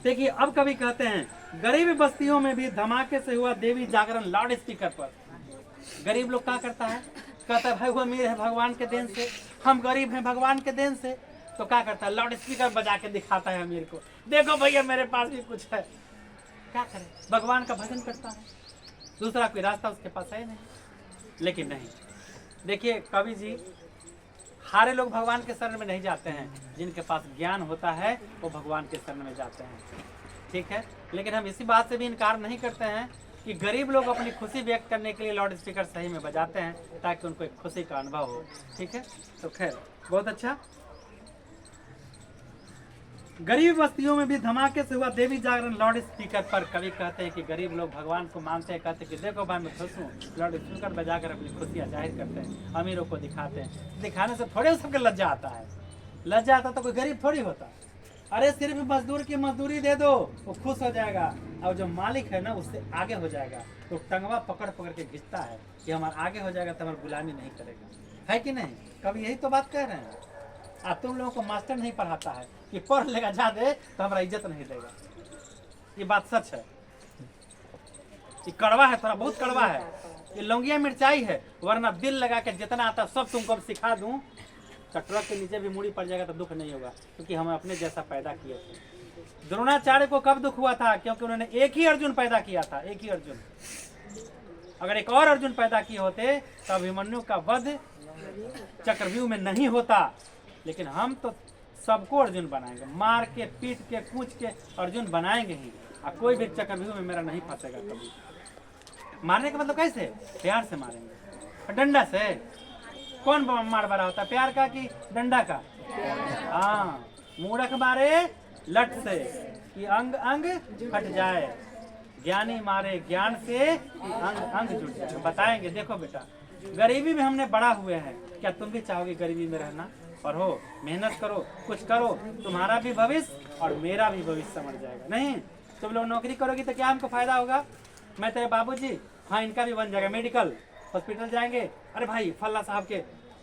देखिए अब कभी कहते हैं गरीब बस्तियों में भी धमाके से हुआ देवी जागरण लाउड स्पीकर पर। गरीब लोग क्या करता है? कहता है भाई वो अमीर है भगवान के देन से, हम गरीब हैं भगवान के देन से। तो क्या करता है? लाउड स्पीकर बजा के दिखाता है अमीर को, देखो भैया मेरे पास भी कुछ है। क्या करे? भगवान का भजन करता है, दूसरा कोई रास्ता उसके पास है नहीं। लेकिन नहीं, देखिए कवि जी, हारे लोग भगवान के शरण में नहीं जाते हैं, जिनके पास ज्ञान होता है वो भगवान के शरण में जाते हैं, ठीक है। लेकिन हम इसी बात से भी इनकार नहीं करते हैं कि गरीब लोग अपनी खुशी व्यक्त करने के लिए लाउड स्पीकर सही में बजाते हैं ताकि उनको एक खुशी का अनुभव हो, ठीक है। तो खैर बहुत अच्छा। गरीब बस्तियों में भी धमाके से हुआ देवी जागरण लाउड स्पीकर पर। कवि कहते हैं कि गरीब लोग भगवान को मानते हैं, कहते हैं कि देखो भाई मैं खुश हूँ, लाउड स्पीकर बजाकर अपनी खुशियाँ जाहिर करते हैं, अमीरों को दिखाते हैं। दिखाने से थोड़े सबके लज्जा आता है, लज्जा आता तो कोई गरीब थोड़ी होता। अरे सिर्फ मजदूर की मजदूरी दे दो वो खुश हो जाएगा, और जो मालिक है ना उससे आगे हो जाएगा, तो टंगवा पकड़ पकड़ के खींचता है कि हमारा आगे हो जाएगा तो हमारी गुलामी नहीं करेगा, है कि नहीं? कभी यही तो बात कह रहे हैं। तुम लोगों को मास्टर नहीं पढ़ाता है कि पढ़ लेगा ज्यादा तो हमारा इज्जत नहीं देगा। ये बात सच है। ये कड़वा है, थोड़ा बहुत कड़वा है, ये लौंगिया मिर्चाई है, वरना दिल लगा के जितना आता सब तुमको सिखा दूं, कटोरा के नीचे भी मूड़ी पड़ जाएगा तो दुख नहीं होगा, क्योंकि हम अपने जैसा पैदा किए थे। द्रोणाचार्य को कब दुख हुआ था? क्योंकि उन्होंने एक ही अर्जुन पैदा किया था, एक ही अर्जुन। अगर एक और अर्जुन पैदा किए होते तो अभिमन्यु का वध चक्रव्यूह में नहीं होता। लेकिन हम तो सबको अर्जुन बनाएंगे, मार के पीट के कूच के अर्जुन बनाएंगे ही, और कोई भी चक्रव्यूह में मेरा नहीं फंसेगा कभी। मारने का मतलब कैसे? प्यार से मारेंगे, डंडा से। कौन मार बड़ा होता है, प्यार का कि डंडा का? हाँ, मूर्ख मारे लट से कि अंग अंग हट जाए, ज्ञानी मारे ज्ञान से अंग अंग जुट जाए। बताएंगे, देखो बेटा गरीबी में हमने बड़ा हुए हैं, क्या तुम भी चाहोगे गरीबी में रहना? पढ़ो, मेहनत करो, कुछ करो, तुम्हारा भी भविष्य और मेरा भी भविष्य समझ जाएगा। नहीं, तुम लोग नौकरी करोगी तो क्या हमको फायदा होगा? मैं तेरे बाबूजी, हाँ इनका भी बन जाएगा, मेडिकल हॉस्पिटल जाएंगे, अरे भाई फल्ला साहब के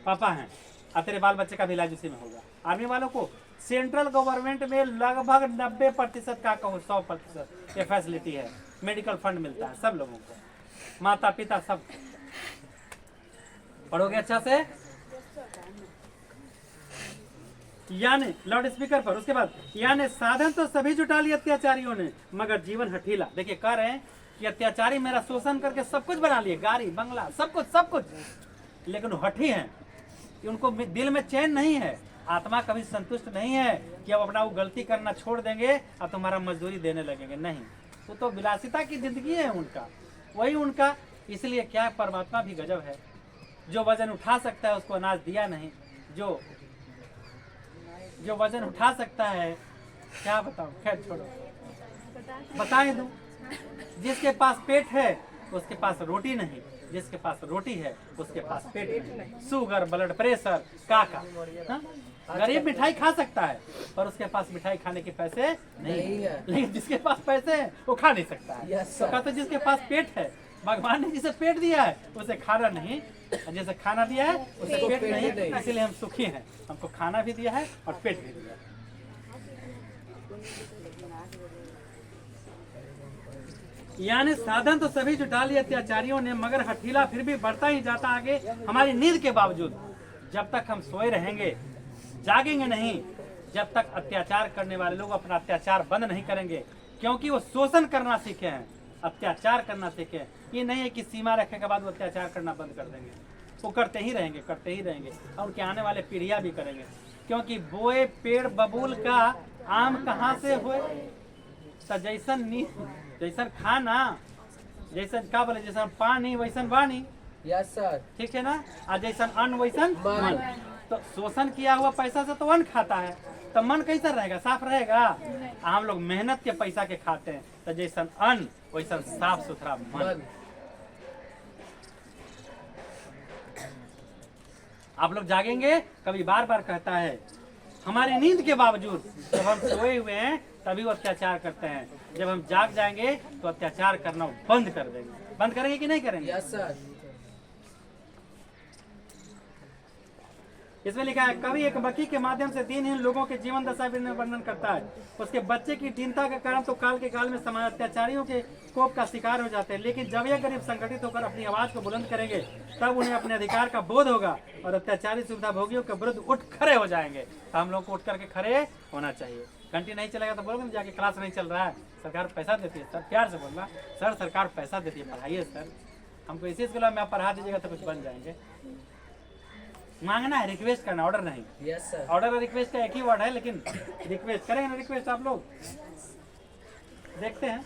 पापा हैं, और तेरे बाल बच्चे का भी इलाज उसी में होगा। आर्मी वालों को सेंट्रल गवर्नमेंट में लगभग 90% का कहो 100% ये फैसिलिटी है, मेडिकल फंड मिलता है सब लोगों को, माता पिता सब। पढ़ोगे अच्छा से, यानी लाउड स्पीकर पर। उसके बाद यानी साधन तो सभी जुटा लिए अत्याचारियों ने, मगर जीवन हठीला। देखिए कह रहे हैं कि अत्याचारी मेरा शोषण करके सब कुछ बना लिए, गाड़ी बंगला सब कुछ, लेकिन हठी हैं, उनको दिल में चैन नहीं है, आत्मा कभी संतुष्ट नहीं है कि अब अपना वो गलती करना छोड़ देंगे और तुम्हारा मजदूरी देने लगेंगे। नहीं, वो तो विलासिता की जिंदगी है उनका, वही उनका। इसलिए क्या परमात्मा भी गजब है, जो वजन उठा सकता है उसको अनाज दिया नहीं, जो वजन उठा सकता है, क्या बताऊं, खैर छोड़ो, बताएं दूं। जिसके पास पेट है उसके पास रोटी नहीं, जिसके पास रोटी है उसके पास पेट नहीं। शुगर, ब्लड प्रेशर, काका, गरीब मिठाई खा सकता है पर उसके पास मिठाई खाने के पैसे नहीं है। लेकिन जिसके पास पैसे हैं वो खा नहीं सकता है। तो कहते जिसके पास पेट है, भगवान ने जिसे पेट दिया है उसे खाना नहीं, जैसे खाना दिया है उसे पेट नहीं, इसीलिए हम सुखी हैं। हमको खाना भी दिया है और पेट भी दिया है। यानी साधन तो सभी जुटा लिए अत्याचारियों ने, मगर हठीला फिर भी बढ़ता ही जाता आगे हमारी नींद के बावजूद। जब तक हम सोए रहेंगे, जागेंगे नहीं, जब तक अत्याचार करने वाले लोग अपना अत्याचार बंद नहीं करेंगे, क्योंकि वो शोषण करना सीखे हैं, अत्याचार करना सीखे हैं। ये नहीं है कि सीमा रखने के बाद वो अत्याचार करना बंद कर देंगे, वो करते ही रहेंगे और उनके आने वाले पीढ़ियां भी करेंगे। क्योंकि बोए पेड़ बबूल का आम कहाँ से हुए, तो जैसन खाना, जैसन क्या बोले, जैसन पानी वैसन वाणी। यस सर, ठीक है ना, और जैसन अन्न वैसन मन। तो शोषण किया हुआ पैसा से तो अन्न खाता है, तो मन कैसा रहेगा, साफ रहेगा? हम लोग मेहनत के पैसा के खाते हैं, तो जैसन अन्न वैसन साफ सुथरा मन। आप लोग जागेंगे, कभी बार बार कहता है हमारी नींद के बावजूद, जब हम सोए हुए हैं तभी वो अत्याचार करते हैं, जब हम जाग जाएंगे तो अत्याचार करना बंद कर देंगे। बंद करेंगे कि नहीं करेंगे? Yes sir. इसमें लिखा है कवि एक बकी के माध्यम से दीनहीन लोगों के जीवन दशा वर्णन करता है। उसके बच्चे की दीनता के कारण तो काल के काल में समाज अत्याचारियों के कोप का शिकार हो जाते हैं, लेकिन जब यह गरीब संगठित होकर अपनी आवाज को बुलंद करेंगे तब उन्हें अपने अधिकार का बोध होगा और अत्याचारी सुविधा भोगियों के विरुद्ध उठ खड़े हो जाएंगे। तो हम लोग को उठ करके खड़े होना चाहिए। घंटी नहीं चलेगा तो बोलोगे जाके क्लास नहीं चल रहा है, सरकार पैसा देती है। सर प्यार से बोलना, सर सरकार पैसा देती है, पढ़ाइए सर, हमको इसी स्कूल में आप पढ़ा दीजिएगा तो कुछ बन जाएंगे। मांगना है, रिक्वेस्ट करना, ऑर्डर नहीं। Yes sir. ऑर्डर और रिक्वेस्ट का एक ही वर्ड है, लेकिन रिक्वेस्ट करेंगे ना, रिक्वेस्ट आप लोग देखते हैं।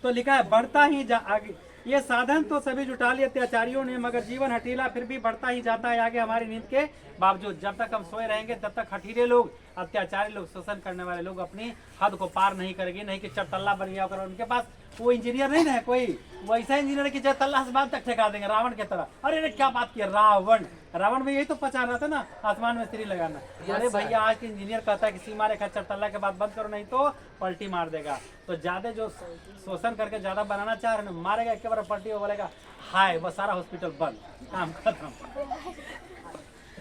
तो लिखा है बढ़ता ही जा आगे, ये साधन तो सभी जुटा लिए अत्याचारियों ने, मगर जीवन हठीला फिर भी बढ़ता ही जाता है आगे हमारी नींद के बावजूद। जब तक हम सोए रहेंगे तब तक हठीले लोग, अत्याचारी लोग, शोषण करने वाले लोग अपनी हद को पार नहीं करेंगे। नहीं कि चटल्ला बन गया और उनके पास वो इंजीनियर नहीं है कोई, वो ऐसा इंजीनियर की तल्ला आसमान तक ठेका देंगे रावण की तरह। अरे क्या बात की, रावण रावण में यही तो पचा रहा था ना, आसमान में स्त्री लगाना। अरे भैया आज के इंजीनियर कहता है कि सीमा रेखा 4 तल्ला के बाद बंद करो नहीं तो पलटी मार देगा। तो ज्यादा जो शोषण करके ज्यादा बनाना चाह रहे हैं मारेगा, एक बार पलटी वो बोलेगा हाय वो सारा हॉस्पिटल बंद, काम खत्म।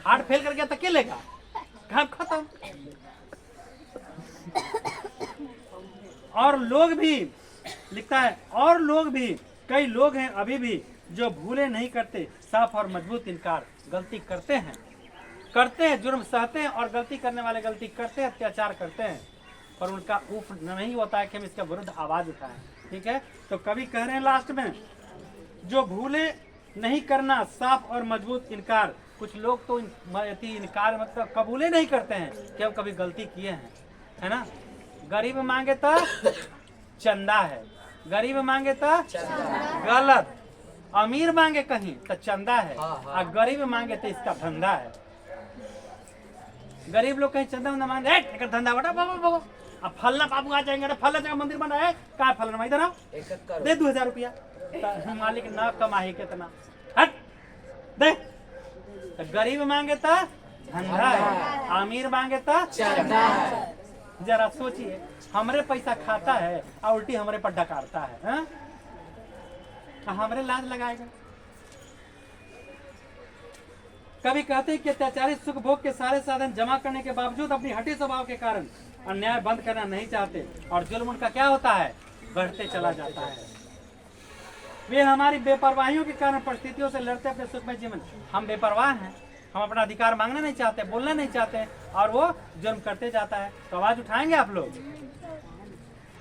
हार्ट फेल कर गया तो क्या लेगा, काम खत्म। और लोग भी लिखता है, और लोग भी कई लोग हैं अभी भी जो भूले नहीं करते, साफ और मजबूत इनकार, गलती करते हैं, जुर्म सहते हैं और गलती करने वाले गलती करते हैं, अत्याचार करते हैं, पर उनका उफ नहीं होता है कि हम इसके विरुद्ध आवाज उठाएं। ठीक है, तो कवि कह रहे हैं लास्ट में, जो भूले नहीं करना, साफ और मजबूत इनकार। कुछ लोग तो इनकार मतलब कबूले नहीं करते हैं कि हम कभी गलती किए हैं, है ना। गरीब मांगे तो चंदा है, गरीब मांगे तो गलत, अमीर मांगे कहीं तो चंदा है, और गरीब मांगे तो इसका धंधा है। गरीब लोग कहीं चंदा उंदा मांगे, एक धंधा बटा बाबा, अब फलना बाबू आ जाएंगे, फलना जगह मंदिर बना है, कहा फलना इधर आओ दे 2000 रुपया, मालिक न कमाही कितना, हट दे। तो गरीब मांगे तो धंधा है, अमीर मांगे तो चंदा है। जरा सोचिए, हमरे पैसा खाता है और उल्टी हमरे पर डकारता है, हा? हमरे लाज लगाएगा। कभी कहते हैं कि अत्याचारी सुख भोग के सारे साधन जमा करने के बावजूद अपनी हठी स्वभाव के कारण अन्याय बंद करना नहीं चाहते, और जुल्म उनका क्या होता है, बढ़ते चला जाता है। वे हमारी बेपरवाहियों के कारण परिस्थितियों से लड़ते अपने सुखमय जीवन। हम बेपरवाह हैं, हम अपना अधिकार मांगना नहीं चाहते, बोलना नहीं चाहते, और वो जुर्म करते जाता है। तो आवाज उठाएंगे आप लोग।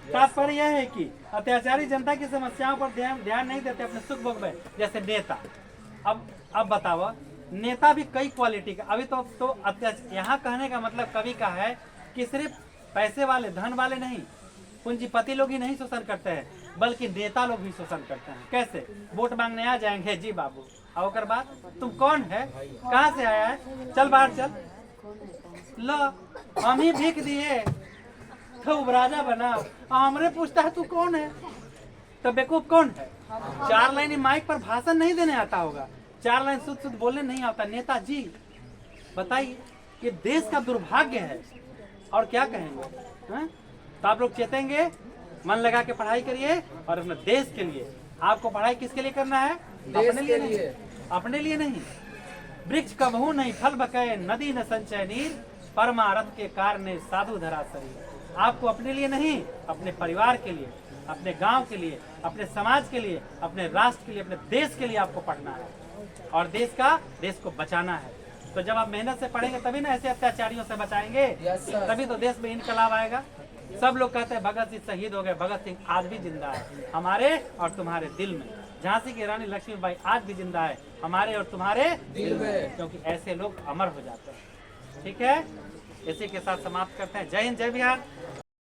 तात्पर्य यह है कि अत्याचारी जनता की समस्याओं पर ध्यान नहीं देते, अपने सुख भोग में। जैसे नेता, अब बताओ, नेता भी कई क्वालिटी का। अभी तो यहाँ कहने का मतलब कवि का है कि सिर्फ पैसे वाले धन वाले नहीं, पूंजीपति लोग ही नहीं शोषण करते हैं, बल्कि नेता लोग भी शोषण करते हैं। कैसे, वोट मांगने आ जाएंगे, जी बाबू, और बाद तुम कौन है, कहाँ से आया है, चल बाहर चल, लो हम ही भीख दिए तो राजा बना, हमरे पूछता है तू कौन है, तो बेवकूफ कौन है। 4 लाइन माइक पर भाषण नहीं देने आता होगा, 4 लाइन शुद्ध बोलने नहीं आता। नेताजी बताइए, ये देश का दुर्भाग्य है, और क्या कहेंगे, हा? तो आप लोग चेतेंगे, मन लगा के पढ़ाई करिए, और अपने देश के लिए। आपको पढ़ाई किसके लिए करना है, अपने लिए नहीं, अपने लिए नहीं। वृक्ष कबहू नहीं फल बकाए, नदी न संचय नीर, परमारथ के कारण साधु धरा शरीर। आपको अपने लिए नहीं, अपने परिवार के लिए, अपने गांव के लिए, अपने समाज के लिए, अपने राष्ट्र के लिए, अपने देश के लिए आपको पढ़ना है, और देश को बचाना है। तो जब आप मेहनत से पढ़ेंगे तभी ना ऐसे अत्याचारियों से बचाएंगे, तभी तो देश में इनकलाब आएगा। सब लोग कहते हैं भगत सिंह शहीद हो गए, भगत सिंह आज भी जिंदा है हमारे और तुम्हारे दिल में। झांसी की रानी लक्ष्मीबाई आज भी जिंदा है हमारे और तुम्हारे दिल में, क्योंकि ऐसे लोग अमर हो जाते हैं। ठीक है, इसी के साथ समाप्त करते हैं। जय हिंद, जय बिहार।